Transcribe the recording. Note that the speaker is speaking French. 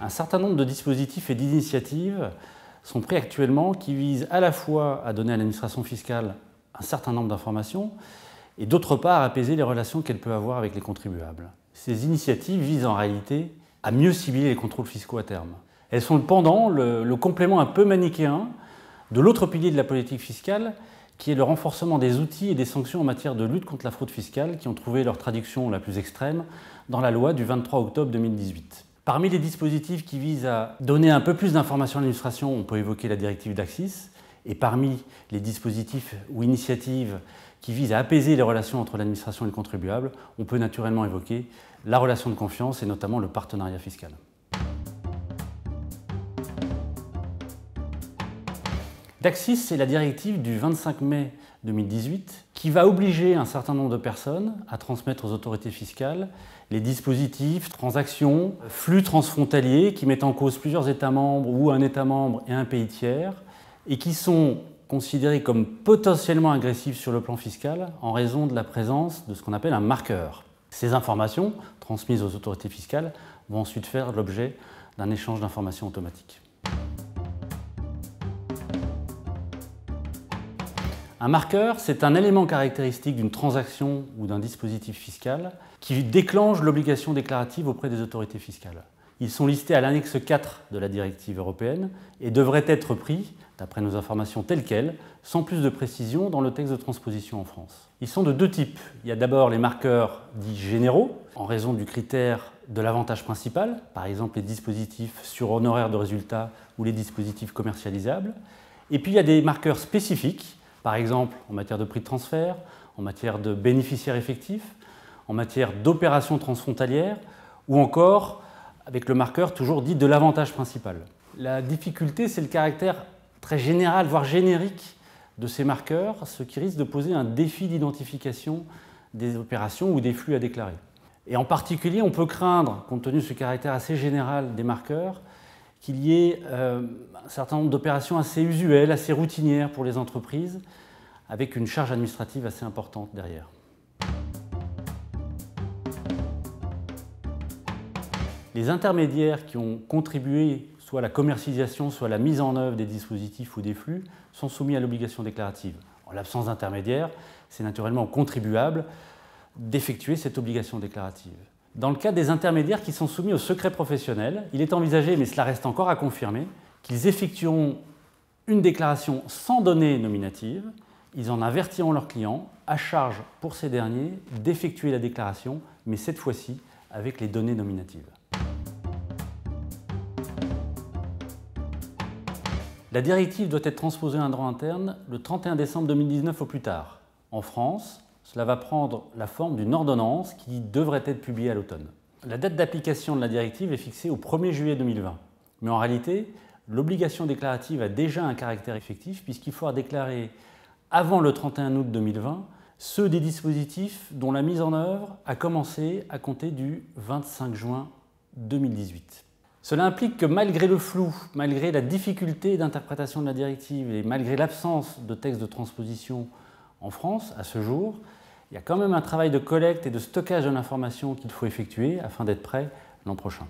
Un certain nombre de dispositifs et d'initiatives sont pris actuellement qui visent à la fois à donner à l'administration fiscale un certain nombre d'informations et d'autre part à apaiser les relations qu'elle peut avoir avec les contribuables. Ces initiatives visent en réalité à mieux cibler les contrôles fiscaux à terme. Elles sont le pendant, le complément un peu manichéen de l'autre pilier de la politique fiscale qui est le renforcement des outils et des sanctions en matière de lutte contre la fraude fiscale qui ont trouvé leur traduction la plus extrême dans la loi du 23 octobre 2018. Parmi les dispositifs qui visent à donner un peu plus d'informations à l'administration, on peut évoquer la directive d'Accis, et parmi les dispositifs ou initiatives qui visent à apaiser les relations entre l'administration et le contribuable, on peut naturellement évoquer la relation de confiance et notamment le partenariat fiscal. D'Accis, c'est la directive du 25 mai 2018 qui va obliger un certain nombre de personnes à transmettre aux autorités fiscales les dispositifs, transactions, flux transfrontaliers qui mettent en cause plusieurs États membres ou un État membre et un pays tiers et qui sont considérés comme potentiellement agressifs sur le plan fiscal en raison de la présence de ce qu'on appelle un marqueur. Ces informations, transmises aux autorités fiscales, vont ensuite faire l'objet d'un échange d'informations automatique. Un marqueur, c'est un élément caractéristique d'une transaction ou d'un dispositif fiscal qui déclenche l'obligation déclarative auprès des autorités fiscales. Ils sont listés à l'annexe 4 de la directive européenne et devraient être pris, d'après nos informations telles quelles, sans plus de précision dans le texte de transposition en France. Ils sont de deux types. Il y a d'abord les marqueurs dits généraux, en raison du critère de l'avantage principal, par exemple les dispositifs sur honoraires de résultat ou les dispositifs commercialisables. Et puis il y a des marqueurs spécifiques, par exemple en matière de prix de transfert, en matière de bénéficiaires effectifs, en matière d'opérations transfrontalières, ou encore avec le marqueur toujours dit de l'avantage principal. La difficulté, c'est le caractère très général, voire générique de ces marqueurs, ce qui risque de poser un défi d'identification des opérations ou des flux à déclarer. Et en particulier, on peut craindre, compte tenu de ce caractère assez général des marqueurs, qu'il y ait un certain nombre d'opérations assez usuelles, assez routinières pour les entreprises, avec une charge administrative assez importante derrière. Les intermédiaires qui ont contribué soit à la commercialisation, soit à la mise en œuvre des dispositifs ou des flux sont soumis à l'obligation déclarative. En l'absence d'intermédiaire, c'est naturellement au contribuable d'effectuer cette obligation déclarative. Dans le cas des intermédiaires qui sont soumis au secret professionnel, il est envisagé, mais cela reste encore à confirmer, qu'ils effectueront une déclaration sans données nominatives. Ils en avertiront leurs clients, à charge pour ces derniers d'effectuer la déclaration, mais cette fois-ci avec les données nominatives. La directive doit être transposée en droit interne le 31 décembre 2019 au plus tard. En France, cela va prendre la forme d'une ordonnance qui devrait être publiée à l'automne. La date d'application de la directive est fixée au 1er juillet 2020. Mais en réalité, l'obligation déclarative a déjà un caractère effectif puisqu'il faudra déclarer avant le 31 août 2020 ceux des dispositifs dont la mise en œuvre a commencé à compter du 25 juin 2018. Cela implique que malgré le flou, malgré la difficulté d'interprétation de la directive et malgré l'absence de texte de transposition en France à ce jour, il y a quand même un travail de collecte et de stockage de l'information qu'il faut effectuer afin d'être prêt l'an prochain.